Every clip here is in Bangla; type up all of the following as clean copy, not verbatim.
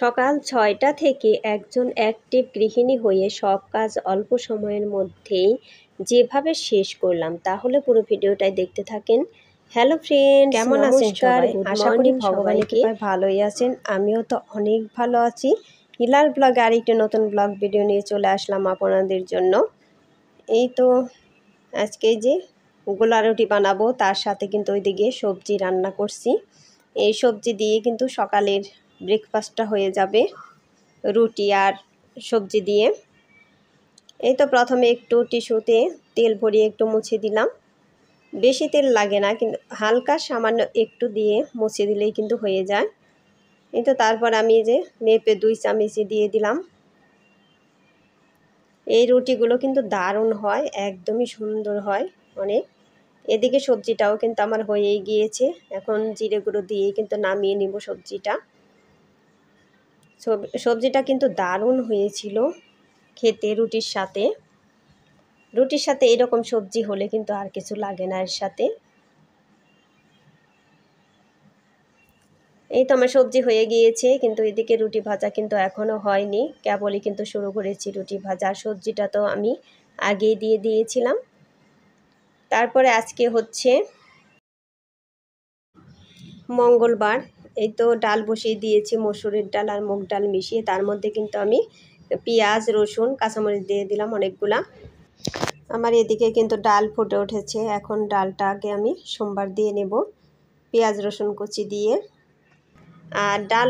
সকাল ৬টা থেকে একজন অ্যাক্টিভ গৃহিণী হয়ে সব কাজ অল্প সময়ের মধ্যেই যেভাবে শেষ করলাম, তাহলে পুরো ভিডিওটাই দেখতে থাকেন। হ্যালো ফ্রেন্ডস, কেমন আছেন নমস্কার, সবাই? গুড আশা করি মর্নিং ভগবানের সবাইকে। কৃপায় ভালোই আছেন। আমিও তো অনেক ভালো আছি। হিলার ব্লগে আরেকটি নতুন ব্লগ ভিডিও নিয়ে চলে আসলাম আপনাদের জন্য। এই তো আজকে যে গোলা রুটি বানাবো, তার সাথে কিন্তু ওইদিকে সবজি রান্না করছি। এই সবজি দিয়ে কিন্তু সকালের ব্রেকফাস্টটা হয়ে যাবে, রুটি আর সবজি দিয়ে। এই তো প্রথমে একটু টিস্যুতে তেল ভরিয়ে একটু মুছে দিলাম। বেশি তেল লাগে না, কিন্তু হালকা সামান্য একটু দিয়ে মুছে দিলেই কিন্তু হয়ে যায়। এই তো তারপর আমি যে মেপে 2 চামচ দিয়ে দিলাম। এই রুটিগুলো কিন্তু দারুণ হয়, একদমই সুন্দর হয় অনেক। এদিকে সবজিটাও কিন্তু আমার হয়েই গিয়েছে। এখন জিরে গুঁড়ো দিয়ে কিন্তু নামিয়ে নিব সবজিটা। সবজিটা কিন্তু দারুণ হয়েছিল খেতে। রুটির সাথে এরকম সবজি হলে কিন্তু আর কিছু লাগে না এর সাথে। এই তো আমার সবজি হয়ে গিয়েছে, কিন্তু এদিকে রুটি ভাজা কিন্তু এখনও হয়নি, কেবলই কিন্তু শুরু করেছি রুটি ভাজা। সবজিটা তো আমি আগেই দিয়ে দিয়েছিলাম। তারপরে আজকে হচ্ছে মঙ্গলবার। এই তো ডাল বসিয়ে দিয়েছি, মসুরের ডাল আর মুগ ডাল মিশিয়ে। তার মধ্যে কিন্তু আমি পেঁয়াজ, রসুন, কাঁচামরিচ দিয়ে দিলাম অনেকগুলা। আমার এদিকে কিন্তু ডাল ফুটে উঠেছে। এখন ডালটা আগে আমি সোমবার দিয়ে নেব, পেঁয়াজ রসুন কুচি দিয়ে। আর ডাল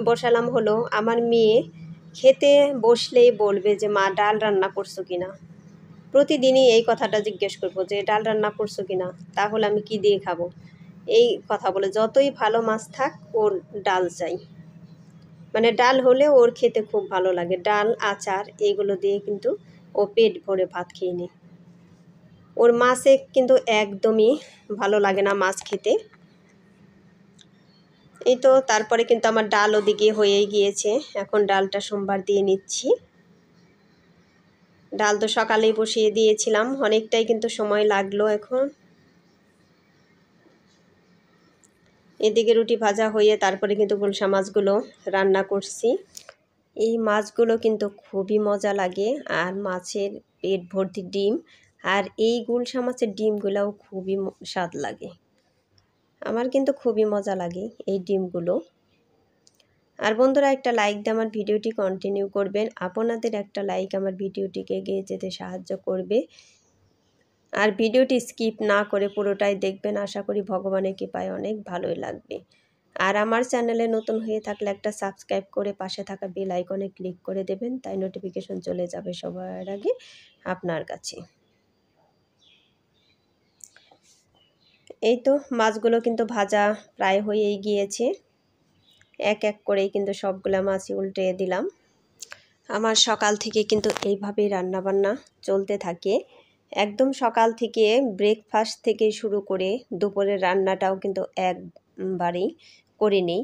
বসালাম হলো, আমার মেয়ে খেতে বসলেই বলবে যে মা ডাল রান্না করছো কিনা। প্রতিদিনই এই কথাটা জিজ্ঞেস করবো যে ডাল রান্না করছো কিনা, তাহলে আমি কি দিয়ে খাবো। এই কথা বলে, যতই ভালো মাছ থাক ওর ডাল চাই। মানে ডাল হলে ওর খেতে খুব ভালো লাগে। ডাল, আচার এগুলো দিয়ে কিন্তু ও পেট ভরে ভাত খেয়ে নেয়। ওর মাছে কিন্তু একদমই ভালো লাগে না মাছ খেতে। এই তো তারপরে কিন্তু আমার ডাল ওদিকে হয়েই গিয়েছে। এখন ডালটা সোমবার দিয়ে নিচ্ছি। ডাল তো সকালেই বসিয়ে দিয়েছিলাম, অনেকটাই কিন্তু সময় লাগলো। এখন এদিকে রুটি ভাজা হয়ে তারপরে কিন্তু গুলশা মাছগুলো রান্না করছি। এই মাছগুলো কিন্তু খুবই মজা লাগে, আর মাছের পেট ভর্তি ডিম। আর এই গুলশা মাছের ডিমগুলোও খুবই স্বাদ লাগে। আমার কিন্তু খুবই মজা লাগে এই ডিমগুলো। আর বন্ধুরা, একটা লাইক দিয়ে আমার ভিডিওটি কন্টিনিউ করবেন। আপনাদের একটা লাইক আমার ভিডিওটিকে এগিয়ে যেতে সাহায্য করবে। আর ভিডিওটি স্কিপ না করে পুরোটাই দেখবেন। আশা করি ভগবানের কৃপায় অনেক ভালোই লাগবে। আর আমার চ্যানেলে নতুন হয়ে থাকলে একটা সাবস্ক্রাইব করে পাশে থাকা বেল আইকনে ক্লিক করে দেবেন, তাই নোটিফিকেশন চলে যাবে সবার আগে আপনার কাছে। এই তো মাছগুলো কিন্তু ভাজা প্রায় হয়েই গিয়েছে। এক এক করেই কিন্তু সবগুলা মাছই উল্টে দিলাম। আমার সকাল থেকে কিন্তু এইভাবেই রান্নাবান্না চলতে থাকে। একদম সকাল থেকে ব্রেকফাস্ট থেকে শুরু করে দুপুরের রান্নাটাও কিন্তু একবারেই করে নিই।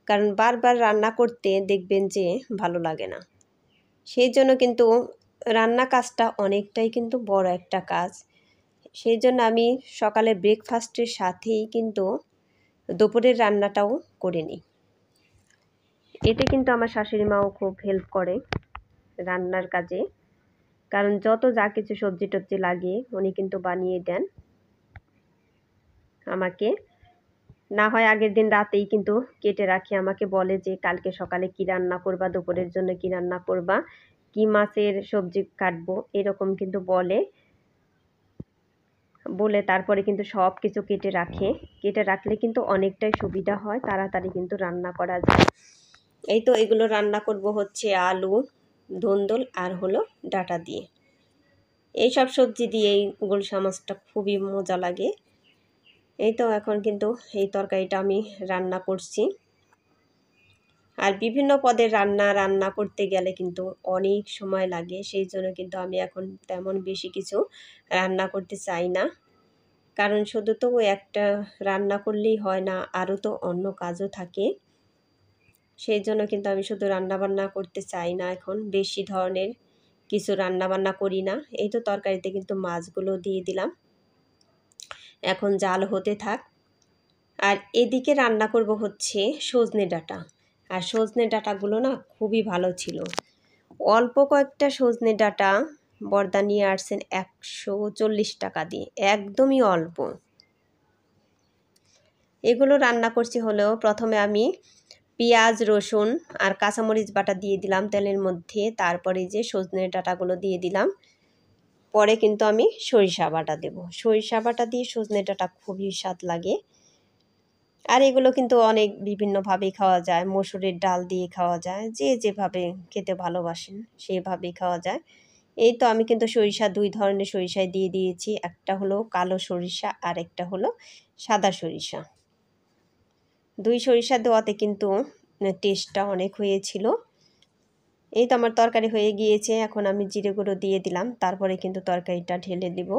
কারণ বারবার রান্না করতে দেখবেন যে ভালো লাগে না। সেই জন্য কিন্তু রান্না কাজটা অনেকটাই কিন্তু বড় একটা কাজ। সেই জন্য আমি সকালে ব্রেকফাস্টের সাথেই কিন্তু দুপুরের রান্নাটাও করে নিই। এতে কিন্তু আমার শাশুড়ি মাও খুব হেল্প করে রান্নার কাজে। কারণ যত যা কিছু সবজি টবজি লাগে উনি কিন্তু বানিয়ে দেন আমাকে। না হয় আগের দিন রাতেই কিন্তু কেটে রাখি, আমাকে বলে যে কালকে সকালে কি রান্না করবা, দুপুরের জন্য কি রান্না করবা, কি মাছের সবজি কাটবো, এরকম কিন্তু বলে তারপরে কিন্তু সব কিছু কেটে রাখলে কিন্তু অনেকটাই সুবিধা হয়, তাড়াতাড়ি কিন্তু রান্না করা যায়। এই তো এগুলো রান্না করব হচ্ছে আলু, ধুন্দুল আর হলো ডাঁটা দিয়ে। এই সব সবজি দিয়েই গুলশা মাছটা খুবই মজা লাগে। এই তো এখন কিন্তু এই তরকারিটা আমি রান্না করছি। আর বিভিন্ন পদের রান্না করতে গেলে কিন্তু অনেক সময় লাগে। সেই জন্য কিন্তু আমি এখন তেমন বেশি কিছু রান্না করতে চাই না। কারণ শুধু তো একটা রান্না করলেই হয় না, আরও তো অন্য কাজও থাকে। সেই জন্য কিন্তু আমি শুধু রান্নাবান্না করতে চাই না, এখন বেশি ধরনের কিছু রান্নাবান্না করি না। এই তো তরকারিতে কিন্তু মাছগুলো দিয়ে দিলাম, এখন জাল হতে থাক। আর এদিকে রান্না করব হচ্ছে সজনে ডাঁটা। আর সজনে ডাঁটাগুলো না খুবই ভালো ছিল। অল্প কয়েকটা সজনে ডাঁটা বর্দা নিয়ে আসছেন 140 টাকা দিয়ে, একদমই অল্প। এগুলো রান্না করছি হলেও প্রথমে আমি পেঁয়াজ রসুন আর কাঁচামরিচ বাটা দিয়ে দিলাম তেলের মধ্যে, তারপরে যে সজনে ডাঁটাগুলো দিয়ে দিলাম, পরে কিন্তু আমি সরিষা বাটা দেব। সরিষা বাটা দিয়ে সজনে ডাঁটা খুবই স্বাদ লাগে। আর এগুলো কিন্তু অনেক বিভিন্নভাবেই খাওয়া যায়, মসুরের ডাল দিয়ে খাওয়া যায়, যে যেভাবে খেতে ভালোবাসেন সেভাবেই খাওয়া যায়। এই তো আমি কিন্তু সরিষা 2 ধরনের সরিষায় দিয়ে দিয়েছি, একটা হলো কালো সরিষা আর একটা হলো সাদা সরিষা। 2 সরিষা দেওয়াতে কিন্তু টেস্টটা অনেক হয়েছিল। এই তো আমার তরকারি হয়ে গিয়েছে, এখন আমি জিরে গুঁড়ো দিয়ে দিলাম, তারপরে কিন্তু তরকারিটা ঢেলে দিব।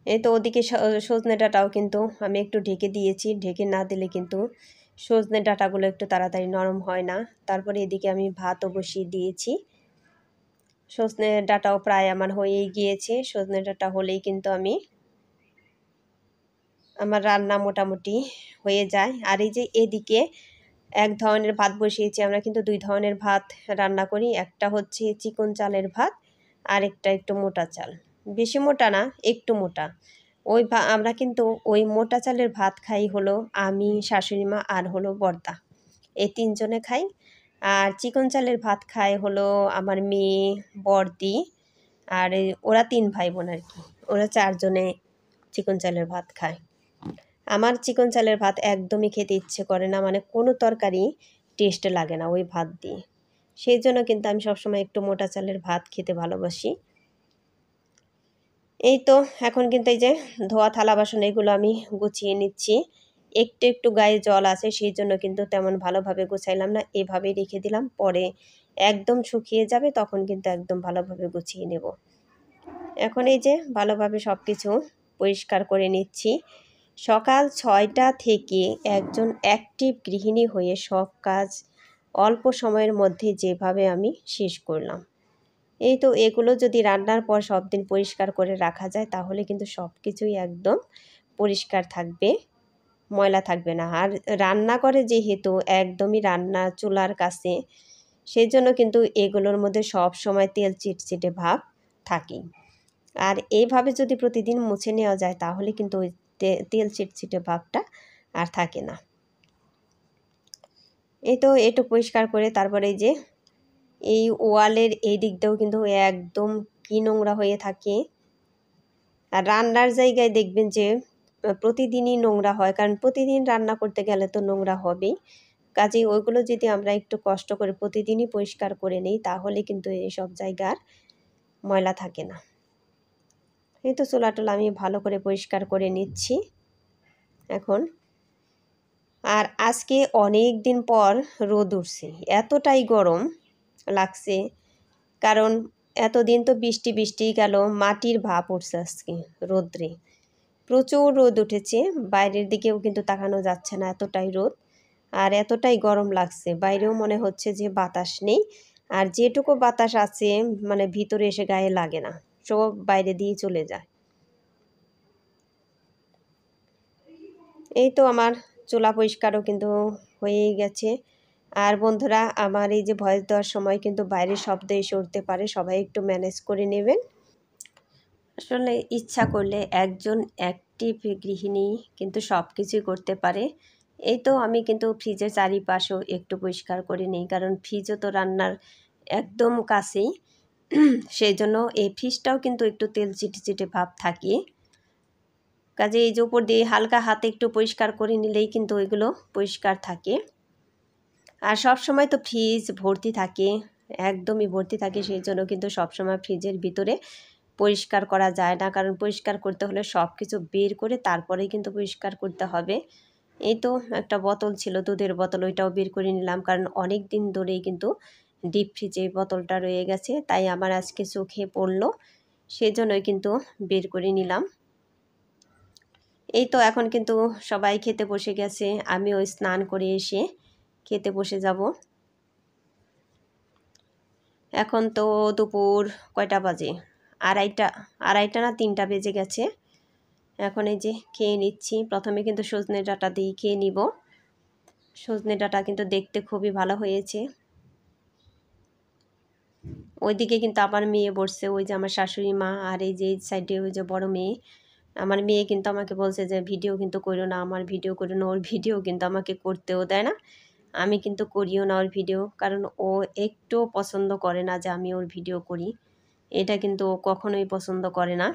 এই তো ওদিকে সজনে ডাঁটাও কিন্তু আমি একটু ঢেকে দিয়েছি, ঢেকে না দিলে কিন্তু সজনে ডাঁটাগুলো একটু তাড়াতাড়ি নরম হয় না। তারপরে এদিকে আমি ভাতও বসিয়ে দিয়েছি। সজনে ডাঁটাও প্রায় আমার হয়েই গিয়েছে। সজনে ডাঁটা হলেই কিন্তু আমার রান্না মোটামুটি হয়ে যায়। আর এই যে এদিকে এক ধরনের ভাত বসিয়েছি, আমরা কিন্তু 2 ধরনের ভাত রান্না করি। একটা হচ্ছে চিকন চালের ভাত, আর একটা একটু মোটা চাল, বেশি মোটা না একটু মোটা। আমরা কিন্তু ওই মোটা চালের ভাত খাই হলো আমি, শাশুড়ি মা আর হলো বর্দা, এই 3 জনে খাই। আর চিকন চালের ভাত খায় হলো আমার মেয়ে, বড়দি আর ওরা 3 ভাই বোন আর কি, ওরা 4 জনে চিকন চালের ভাত খায়। আমার চিকন চালের ভাত একদমই খেতে ইচ্ছে করে না, মানে কোনো তরকারি টেস্ট লাগে না ওই ভাত দিয়ে। সেই জন্য কিন্তু আমি সবসময় একটু মোটা চালের ভাত খেতে ভালোবাসি। এই তো এখন কিন্তু এই যে ধোয়া থালা বাসন এগুলো আমি গুছিয়ে নিচ্ছি। একটু একটু গায়ে জল আছে, সেই জন্য কিন্তু তেমন ভালোভাবে গুছাইলাম না, এভাবেই রেখে দিলাম। পরে একদম শুকিয়ে যাবে তখন কিন্তু একদম ভালোভাবে গুছিয়ে নেব। এখন এই যে ভালোভাবে সব কিছু পরিষ্কার করে নিচ্ছি। সকাল 6টা থেকে একজন অ্যাক্টিভ গৃহিণী হয়ে সব কাজ অল্প সময়ের মধ্যে যেভাবে আমি শেষ করলাম। এই তো এগুলো যদি রান্নার পর সব দিন পরিষ্কার করে রাখা যায় তাহলে কিন্তু সব কিছুই একদম পরিষ্কার থাকবে, ময়লা থাকবে না। আর রান্না করে যেহেতু একদমই রান্না চুলার কাছে, সেই জন্য কিন্তু এগুলোর মধ্যে সব সময় তেল চিটচিটে ভাব থাকেই। আর এইভাবে যদি প্রতিদিন মুছে নেওয়া যায় তাহলে কিন্তু ওই তেল চিটচিটে ভাবটা আর থাকে না। এই তো একটু পরিষ্কার করে তারপরে এই যে এই ওয়ালের এই দিকটাও কিন্তু একদম কি নোংরা হয়ে থাকে। আর রান্নার জায়গায় দেখবেন যে প্রতিদিনই নোংরা হয়, কারণ প্রতিদিন রান্না করতে গেলে তো নোংরা হবেই। কাজেই ওইগুলো যদি আমরা একটু কষ্ট করে প্রতিদিনই পরিষ্কার করে নিই তাহলে কিন্তু এইসব জায়গার ময়লা থাকে না। এই তো চুলা টুলা আমি ভালো করে পরিষ্কার করে নিচ্ছি এখন। আর আজকে অনেক দিন পর রোদ উঠছে, এতটাই গরম লাগছে, কারণ এতদিন তো বৃষ্টি বৃষ্টি গেল, মাটির ভাপ উঠছে আজকে রোদ্রে, প্রচুর রোদ উঠেছে। বাইরের দিকেও কিন্তু তাকানো যাচ্ছে না, এতটাই রোদ আর এতটাই গরম লাগছে। বাইরেও মনে হচ্ছে যে বাতাস নেই, আর যেটুকু বাতাস আছে মানে ভিতরে এসে গায়ে লাগে না, সব বাইরে দিয়ে চলে যায়। এই তো আমার চুলা পরিষ্কারও কিন্তু হয়েই গেছে। আর বন্ধুরা, আমার এই যে ভয়েস দেওয়ার সময় কিন্তু বাইরের শব্দ এসে উঠতে পারে, সবাই একটু ম্যানেজ করে নেবেন। আসলে ইচ্ছা করলে একজন অ্যাক্টিভ গৃহিণী কিন্তু সব কিছুই করতে পারে। এই তো আমি কিন্তু ফ্রিজের চারিপাশেও একটু পরিষ্কার করে নিই, কারণ ফ্রিজও তো রান্নার একদম কাছেই, সেই জন্য এই ফ্রিজটাও কিন্তু একটু তেল চিটচিটে ভাব থাকে। কাজে এই যে উপর দিয়ে হালকা হাতে একটু পরিষ্কার করে নিলেই কিন্তু ওইগুলো পরিষ্কার থাকে। আর সব সময় তো ফ্রিজ ভর্তি থাকে, একদমই ভর্তি থাকে, সেই জন্য কিন্তু সবসময় ফ্রিজের ভিতরে পরিষ্কার করা যায় না, কারণ পরিষ্কার করতে হলে সব কিছু বের করে তারপরেই কিন্তু পরিষ্কার করতে হবে। এই তো একটা বোতল ছিল, দুধের বোতল, ওইটাও বের করে নিলাম, কারণ অনেক দিন ধরেই কিন্তু ডিপ ফ্রিজে বোতলটা রয়ে গেছে, তাই আমার আজকে চোখে পড়লো, সেই জন্যই কিন্তু বের করে নিলাম। এই তো এখন কিন্তু সবাই খেতে বসে গেছে, আমিও স্নান করে এসে খেতে বসে যাব। এখন তো দুপুর কয়টা বাজে, আড়াইটা না 3টা বেজে গেছে। এখন এই যে খেয়ে নিচ্ছি। প্রথমে কিন্তু সজনে ডাঁটা দিয়ে খেয়ে নিব। সজনে ডাঁটা কিন্তু দেখতে খুবই ভালো হয়েছে। ওইদিকে কিন্তু আমার মেয়ে বসছে, ওই যে আমার শাশুড়ি মা, আর এই যে এই সাইডে ওই যে বড় মেয়ে। আমার মেয়ে কিন্তু আমাকে বলছে যে ভিডিও কিন্তু করো না, আমার ভিডিও করো না। ওর ভিডিও কিন্তু আমাকে করতেও দেয় না, আমি কিন্তু করিও না ওর ভিডিও, কারণ ও একটুও পছন্দ করে না যে আমি ওর ভিডিও করি। এটা কিন্তু ও কখনোই পছন্দ করে না।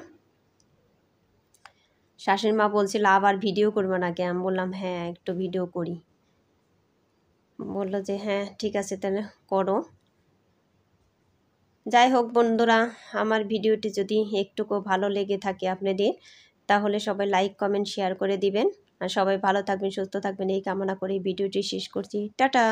শাশুড়ি মা বলছিল আবার ভিডিও করবো নাকি, আমি বললাম হ্যাঁ একটু ভিডিও করি। বললো যে হ্যাঁ ঠিক আছে তাহলে করো। যাই হোক বন্ধুরা, আমার ভিডিওটি যদি একটুকু ভালো লেগে থাকে আপনাদের, তাহলে সবাই লাইক কমেন্ট শেয়ার করে দিবেন। আর সবাই ভালো থাকবেন, সুস্থ থাকবেন এই কামনা করে ভিডিওটি শেষ করছি। টাটা।